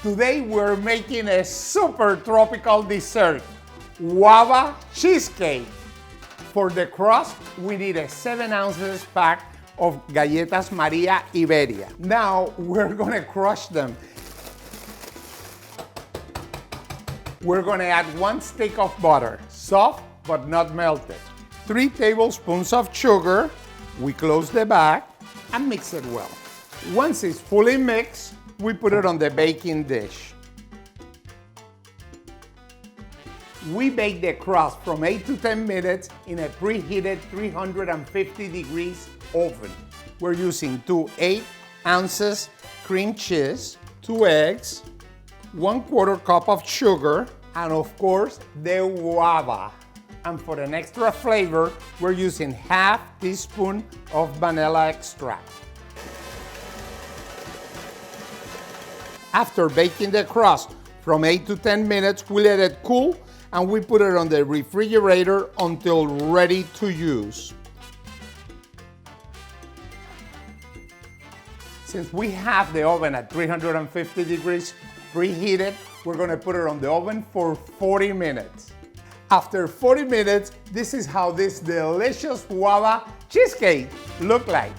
Today we're making a super tropical dessert, Guava Cheesecake. For the crust, we need a 7 ounces pack of galletas MARÍA IBERIA. Now we're gonna crush them. We're gonna add 1 stick of butter, soft but not melted. 3 tablespoons of sugar. We close the bag and mix it well. Once it's fully mixed, we put it on the baking dish. We bake the crust from 8 to 10 minutes in a preheated 350 degrees oven. We're using 2 8 ounces cream cheese, 2 eggs, 1/4 cup of sugar, and of course, the guava. And for an extra flavor, we're using ½ teaspoon of vanilla extract. After baking the crust from 8 to 10 minutes, we let it cool and we put it on the refrigerator until ready to use. Since we have the oven at 350 degrees preheated, we're gonna put it on the oven for 40 minutes. After 40 minutes, this is how this delicious guava cheesecake looks like.